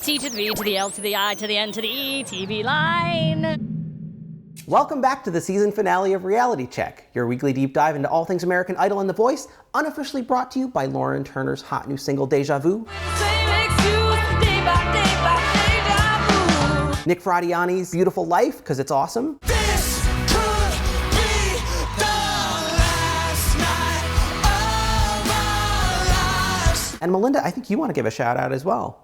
T to the V to the L to the I to the N to the E, TVLine. Welcome back to the season finale of Reality Check, your weekly deep dive into all things American Idol and The Voice, unofficially brought to you by Lauren Turner's hot new single, Deja Vu, Nick Fradiani's Beautiful Life, because it's awesome, This could be the last night of our lives. and Melinda, I think you want to give a shout out as well.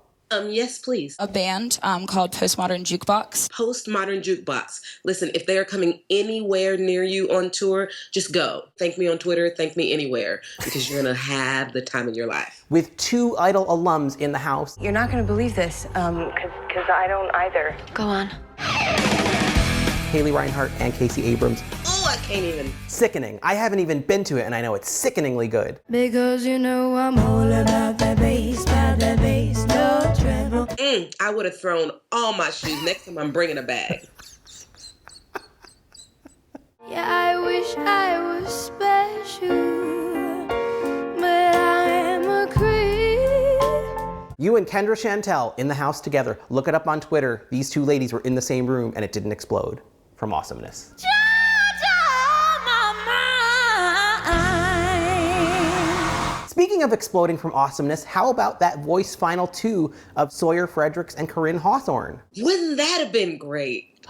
Yes, please. A band called Postmodern Jukebox. Postmodern Jukebox. Listen, if they are coming anywhere near you on tour, just go. Thank me on Twitter, thank me anywhere, because you're going to have the time of your life. With 2 Idol alums in the house, You're not going to believe this, because I don't either. Go on. Haley Reinhart and Casey Abrams. Oh, I can't even. Sickening. I haven't even been to it, and I know it's sickeningly good. Because you know I'm all about that bass, no treble. I would have thrown all my shoes. Next time I'm bringing a bag. Yeah, I wish I was special, but I am a creep. You and Kendra Chantel in the house together. Look it up on Twitter. These 2 ladies were in the same room, and it didn't explode from awesomeness. Speaking of exploding from awesomeness, how about that voice final 2 of Sawyer Fredericks and Corinne Hawthorne? Wouldn't that have been great?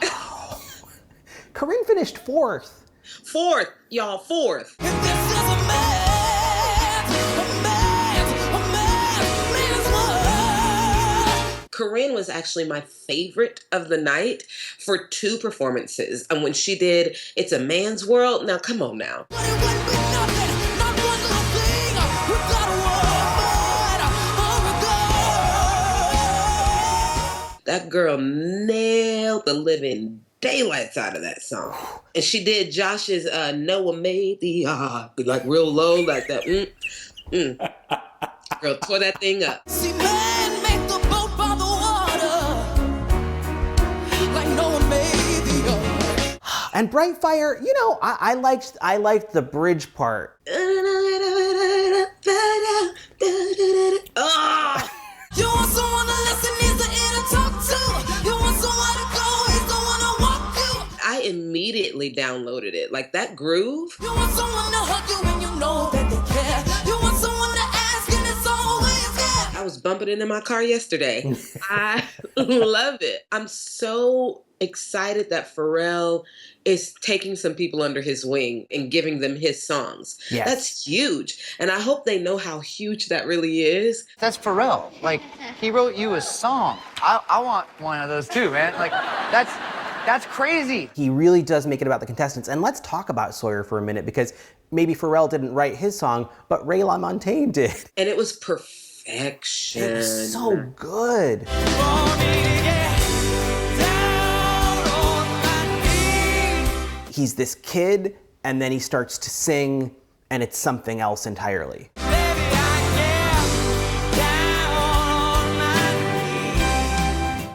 Corinne finished 4th. Fourth, y'all, fourth. This is a man's world. Corinne was actually my favorite of the night for 2 performances. And when she did It's a Man's World, now come on now. But it wouldn't be nothing, not one little thing without a woman or a girl. That girl nailed the living daylights out of that song. And she did Josh's Noah Maybe, like real low, like that. Girl, tore that thing up. See, man, make the boat by the water, like no one made the other. And Brightfire, you know, I liked the bridge part. Ah! You want someone to listen, he's the ear to talk to. You want someone to go, he's the one to walk you. I immediately downloaded it. Like that groove. You want someone to hug you and you know that they care. You want someone to ask and it's always there. I was bumping it in my car yesterday. I love it. I'm so excited that Pharrell is taking some people under his wing and giving them his songs. Yes. That's huge. And I hope they know how huge that really is. That's Pharrell. Like, he wrote you a song. I want one of those too, man. Like, that's crazy. He really does make it about the contestants. And let's talk about Sawyer for a minute, because maybe Pharrell didn't write his song, but Ray LaMontagne did. And it was perfection. It was so good. He's this kid, and then he starts to sing, and it's something else entirely.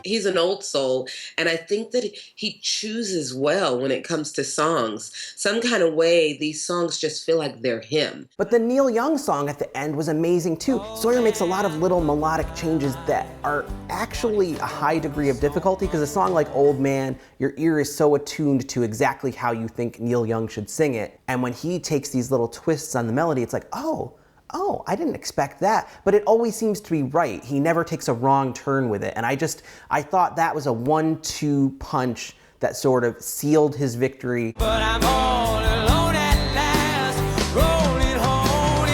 He's an old soul, and I think that he chooses well when it comes to songs. Some kind of way, these songs just feel like they're him. But the Neil Young song at the end was amazing too. Sawyer makes a lot of little melodic changes that are actually a high degree of difficulty, because a song like Old Man, your ear is so attuned to exactly how you think Neil Young should sing it. And when he takes these little twists on the melody, it's like, oh, I didn't expect that. But it always seems to be right. He never takes a wrong turn with it. And I thought that was a 1-2 punch that sort of sealed his victory. But I'm all alone at last, rolling home to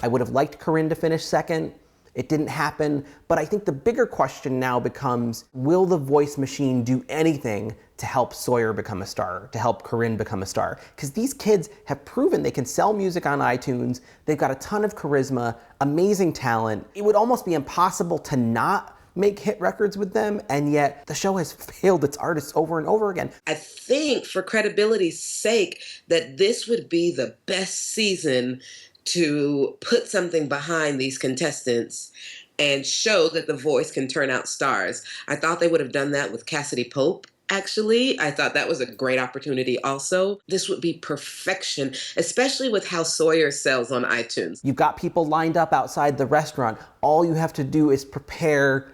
you. I would have liked Corinne to finish second. It didn't happen, but I think the bigger question now becomes, will the voice machine do anything to help Sawyer become a star, to help Corinne become a star? Because these kids have proven they can sell music on iTunes, they've got a ton of charisma, amazing talent. It would almost be impossible to not make hit records with them, and yet the show has failed its artists over and over again. I think, for credibility's sake, that this would be the best season to put something behind these contestants and show that The Voice can turn out stars. I thought they would have done that with Cassidy Pope Actually, I thought that was a great opportunity also. This would be perfection, especially with how Sawyer sells on iTunes. You've got people lined up outside the restaurant. All you have to do is prepare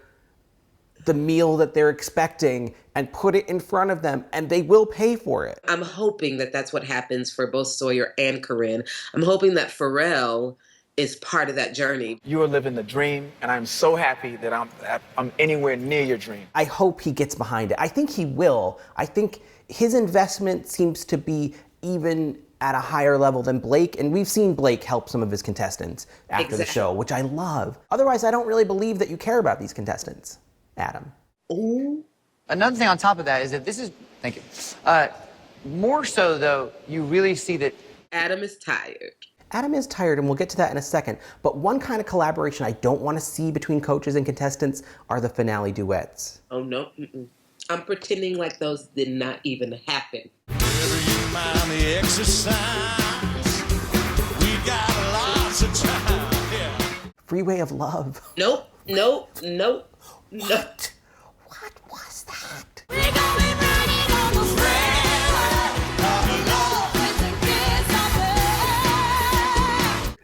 the meal that they're expecting and put it in front of them, and they will pay for it. I'm hoping that that's what happens for both Sawyer and Corinne. I'm hoping that Pharrell is part of that journey. You are living the dream, and I'm so happy that I'm anywhere near your dream. I hope he gets behind it. I think he will. I think his investment seems to be even at a higher level than Blake, and we've seen Blake help some of his contestants after the show, which I love. Otherwise, I don't really believe that you care about these contestants, Adam. Ooh. Another thing on top of that is that this is, thank you. More so though, you really see that Adam is tired. Adam is tired, and we'll get to that in a second. But one kind of collaboration I don't want to see between coaches and contestants are the finale duets. Oh, no. Mm-mm. I'm pretending like those did not even happen. The exercise. We got lots of time. Yeah. Freeway of Love. Nope. What was that? We gon' be running on the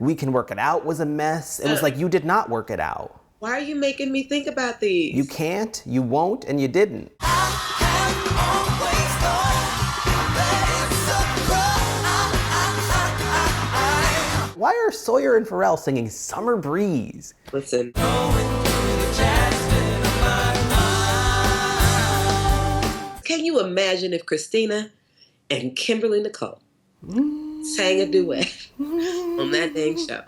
We Can Work It Out was a mess. It was like you did not work it out. Why are you making me think about these? You can't, you won't, and you didn't. Why are Sawyer and Pharrell singing Summer Breeze? Listen. Can you imagine if Christina and Kimberly Nicole sang a duet on that dang show?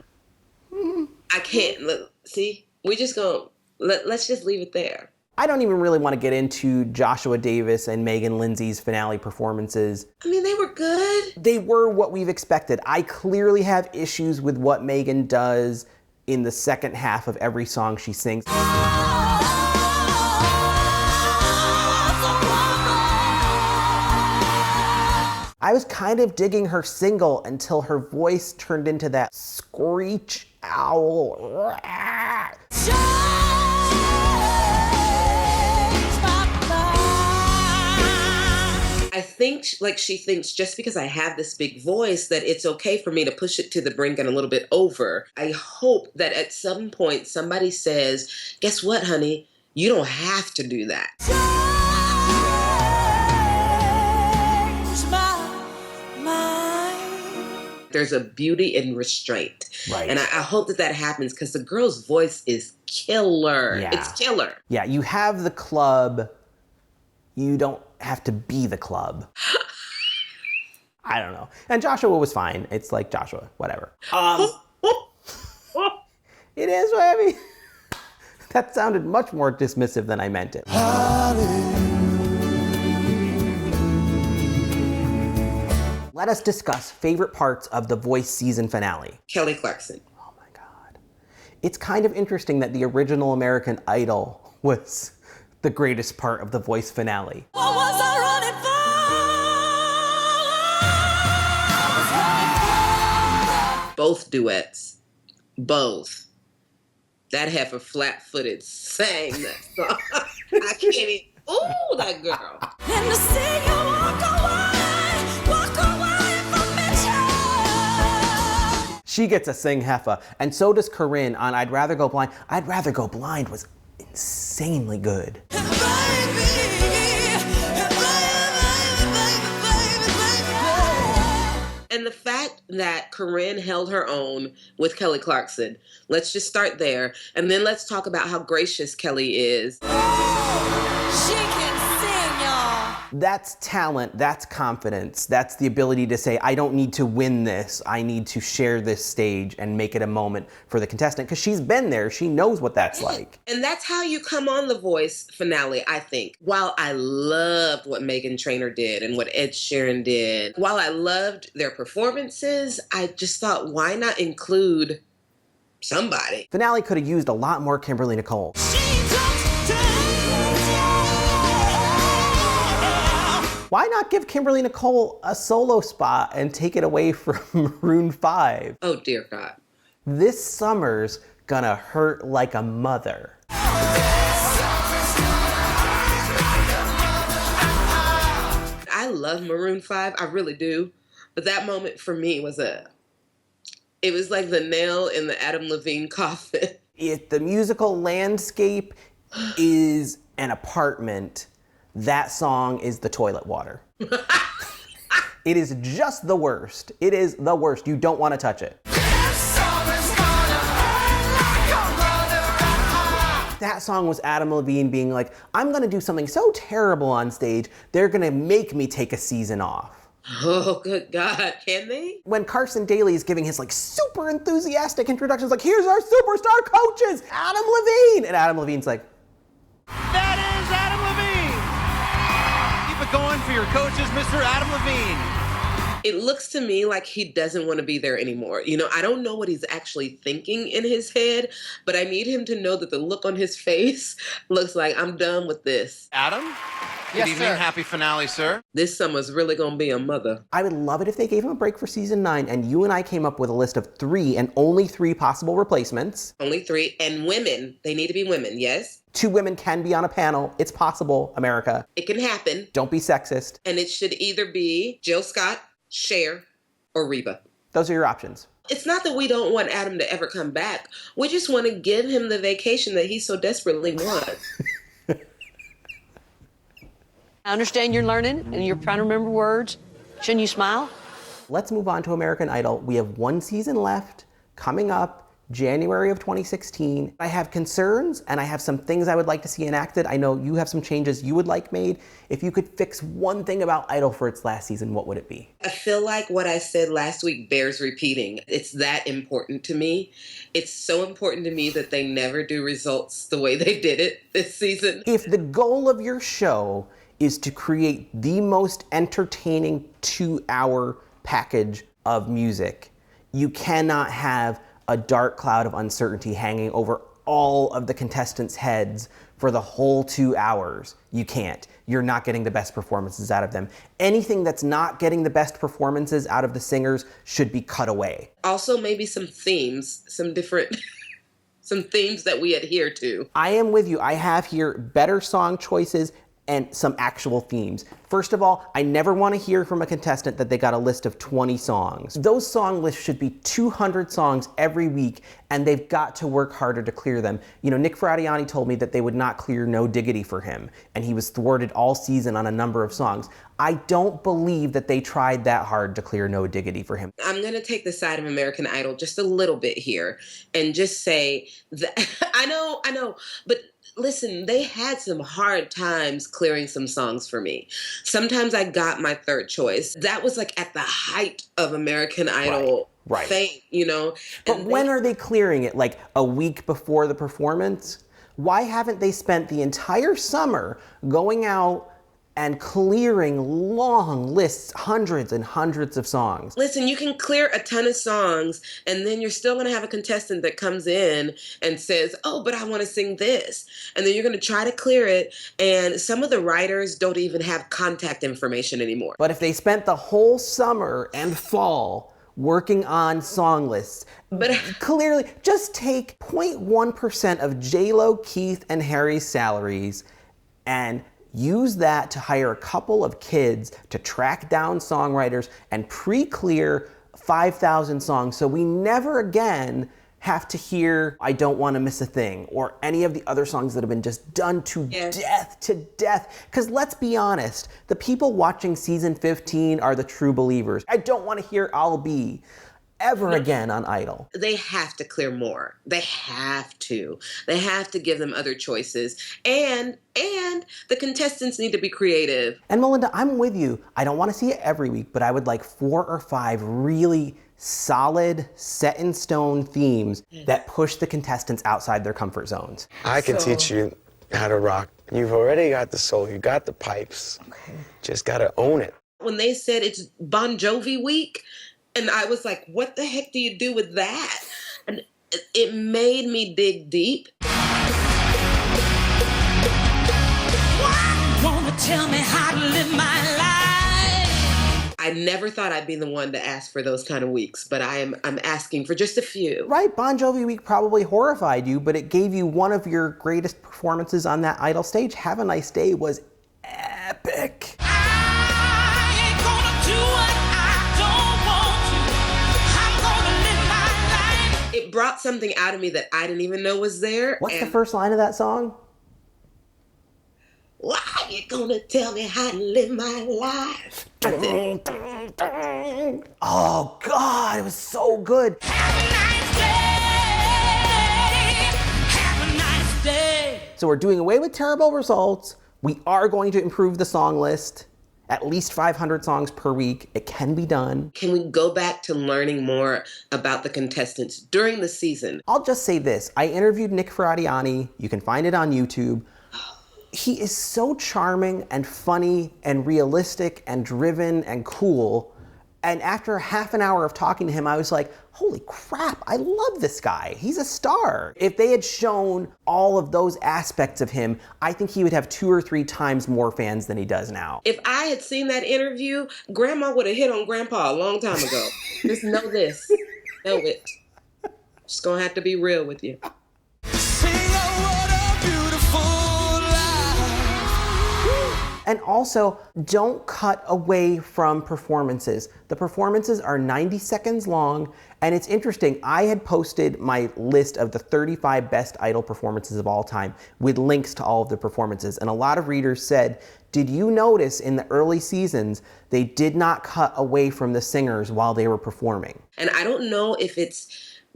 I can't. Look, see, we're just gonna let's just leave it there. I don't even really want to get into Joshua Davis and Megan Lindsay's finale performances. I mean, they were good. They were what we've expected. I clearly have issues with what Megan does in the second half of every song she sings. I was kind of digging her single until her voice turned into that screech owl. I think she thinks just because I have this big voice that it's okay for me to push it to the brink and a little bit over. I hope that at some point somebody says, guess what, honey? You don't have to do that. There's a beauty in restraint. Right. And I hope that happens because the girl's voice is killer. Yeah. It's killer. Yeah, you have the club. You don't have to be the club. I don't know. And Joshua was fine. It's like Joshua, whatever. It is what I mean. That sounded much more dismissive than I meant it. Let us discuss favorite parts of The Voice season finale. Kelly Clarkson. Oh my God. It's kind of interesting that the original American Idol was the greatest part of The Voice finale. What was I running for? Both duets. Both. That heifer flat-footed sang that song. I can't even. Ooh, that girl. And to see you walk away from me, child. She gets a sing heifer, and so does Corinne on I'd Rather Go Blind. I'd Rather Go Blind was insanely good. And baby, And the fact that Corinne held her own with Kelly Clarkson, let's just start there. And then let's talk about how gracious Kelly is. she can sing, y'all. That's talent, that's confidence, that's the ability to say, I don't need to win this, I need to share this stage and make it a moment for the contestant, because she's been there, she knows what that's like. And that's how you come on The Voice finale, I think. While I loved what Meghan Trainor did and what Ed Sheeran did, while I loved their performances, I just thought, why not include somebody? Finale could have used a lot more Kimberly Nicole. Why not give Kimberly Nicole a solo spot and take it away from Maroon 5? Oh, dear God. This summer's gonna hurt like a mother. love Maroon 5, I really do. But that moment for me was it was like the nail in the Adam Levine coffin. If the musical landscape is an apartment, that song is the toilet water. It is just the worst. It is the worst. You don't want to touch it. That song was Adam Levine being like, I'm gonna do something so terrible on stage, they're gonna make me take a season off. Oh, good God, can they? When Carson Daly is giving his like super enthusiastic introductions, like, here's our superstar coaches, Adam Levine! And Adam Levine's like, That is Adam Levine! Keep it going for your coaches, Mr. Adam Levine. It looks to me like he doesn't want to be there anymore. You know, I don't know what he's actually thinking in his head, but I need him to know that the look on his face looks like, I'm done with this. Adam? Yes, Good evening. sir. Happy finale, sir. This summer's really going to be a mother. I would love it if they gave him a break for season 9 and you and I came up with a list of 3 and only 3 possible replacements. Only 3. And women. They need to be women, yes? 2 women can be on a panel. It's possible, America. It can happen. Don't be sexist. And it should either be Jill Scott, Cher, or Reba. Those are your options. It's not that we don't want Adam to ever come back. We just want to give him the vacation that he so desperately wants. I understand you're learning and you're trying to remember words. Shouldn't you smile? Let's move on to American Idol. We have 1 season left, coming up January of 2016. I have concerns and I have some things I would like to see enacted. I know you have some changes you would like made. If you could fix one thing about Idol for its last season, what would it be? I feel like what I said last week bears repeating. It's that important to me. It's so important to me that they never do results the way they did it this season. If the goal of your show is to create the most entertaining 2-hour package of music, you cannot have a dark cloud of uncertainty hanging over all of the contestants' heads for the whole 2 hours. You can't. You're not getting the best performances out of them. Anything that's not getting the best performances out of the singers should be cut away. Also, maybe some themes, some different, some themes that we adhere to. I am with you. I have here better song choices and some actual themes. First of all, I never want to hear from a contestant that they got a list of 20 songs. Those song lists should be 200 songs every week, and they've got to work harder to clear them. You know, Nick Fradiani told me that they would not clear No Diggity for him, and he was thwarted all season on a number of songs. I don't believe that they tried that hard to clear No Diggity for him. I'm going to take the side of American Idol just a little bit here and just say that, I know, but listen, they had some hard times clearing some songs for me. Sometimes I got my third choice. That was like at the height of American Idol fame, you know? But when are they clearing it? Like a week before the performance? Why haven't they spent the entire summer going out and clearing long lists, hundreds and hundreds of songs? Listen, you can clear a ton of songs, and then you're still going to have a contestant that comes in and says, oh, but I want to sing this. And then you're going to try to clear it, and some of the writers don't even have contact information anymore. But if they spent the whole summer and fall working on song lists, but clearly, just take 0.1% of J-Lo, Keith, and Harry's salaries and use that to hire a couple of kids to track down songwriters and pre-clear 5,000 songs so we never again have to hear I Don't Want to Miss a Thing or any of the other songs that have been just done to death. Because let's be honest, the people watching season 15 are the true believers. I don't want to hear I'll Be ever again on Idol. They have to clear more. They have to. They have to give them other choices. And the contestants need to be creative. And Melinda, I'm with you. I don't want to see it every week, but I would like 4 or 5 really solid, set-in-stone themes that push the contestants outside their comfort zones. I can teach you how to rock. You've already got the soul. You got the pipes. Okay. Just got to own it. When they said it's Bon Jovi week, and I was like, what the heck do you do with that? And it made me dig deep. Wanna tell me how to live my life? I never thought I'd be the one to ask for those kind of weeks, but I'm asking for just a few. Right, Bon Jovi week probably horrified you, but it gave you one of your greatest performances on that Idol stage. Have a Nice Day was epic. I brought something out of me that I didn't even know was there. What's the first line of that song? Why you gonna tell me how to live my life? Oh God, it was so good. So we're doing away with terrible results. We are going to improve the song list. At least 500 songs per week. It can be done. Can we go back to learning more about the contestants during the season? I'll just say this. I interviewed Nick Ferradiani. You can find it on YouTube. He is so charming and funny and realistic and driven and cool. And after half an hour of talking to him, I was like, holy crap, I love this guy. He's a star. If they had shown all of those aspects of him, I think he would have 2 or 3 times more fans than he does now. If I had seen that interview, Grandma would have hit on Grandpa a long time ago. Just know this. Know it. Just gonna have to be real with you. And also, don't cut away from performances. The performances are 90 seconds long, and it's interesting. I had posted my list of the 35 best Idol performances of all time with links to all of the performances, and a lot of readers said, did you notice in the early seasons, they did not cut away from the singers while they were performing? And I don't know if it's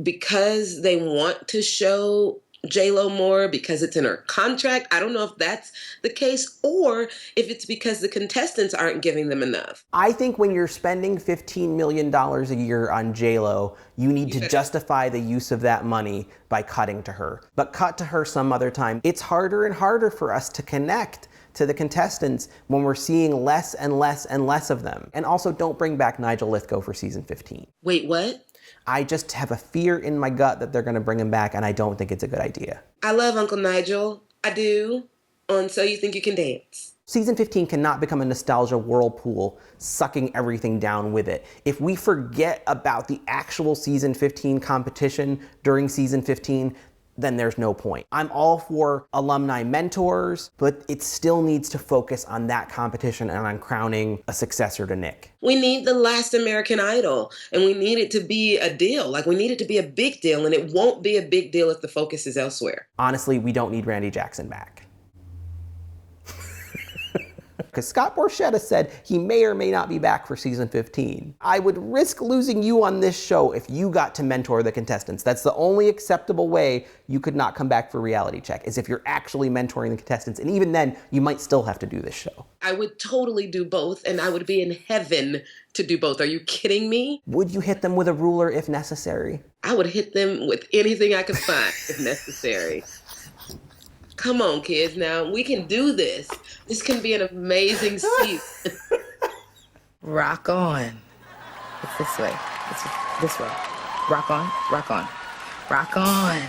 because they want to show J-Lo more because it's in her contract. I don't know if that's the case, or if it's because the contestants aren't giving them enough. I think when you're spending $15 million a year on J-Lo, you need to justify the use of that money by cutting to her. But cut to her some other time. It's harder and harder for us to connect to the contestants when we're seeing less and less and less of them. And also, don't bring back Nigel Lithgow for season 15. Wait, what? I just have a fear in my gut that they're gonna bring him back, and I don't think it's a good idea. I love Uncle Nigel. I do. On So You Think You Can Dance. Season 15 cannot become a nostalgia whirlpool, sucking everything down with it. If we forget about the actual season 15 competition during season 15, then there's no point. I'm all for alumni mentors, but it still needs to focus on that competition and on crowning a successor to Nick. We need the last American Idol, and we need it to be a deal. Like, we need it to be a big deal, and it won't be a big deal if the focus is elsewhere. Honestly, we don't need Randy Jackson back. Because Scott Borchetta said he may or may not be back for season 15. I would risk losing you on this show if you got to mentor the contestants. That's the only acceptable way you could not come back for Reality Check, is if you're actually mentoring the contestants. And even then, you might still have to do this show. I would totally do both, and I would be in heaven to do both. Are you kidding me? Would you hit them with a ruler if necessary? I would hit them with anything I could find if necessary. Come on, kids, now. We can do this. This can be an amazing season. Rock on. It's this way. It's this way. Rock on, rock on, rock on.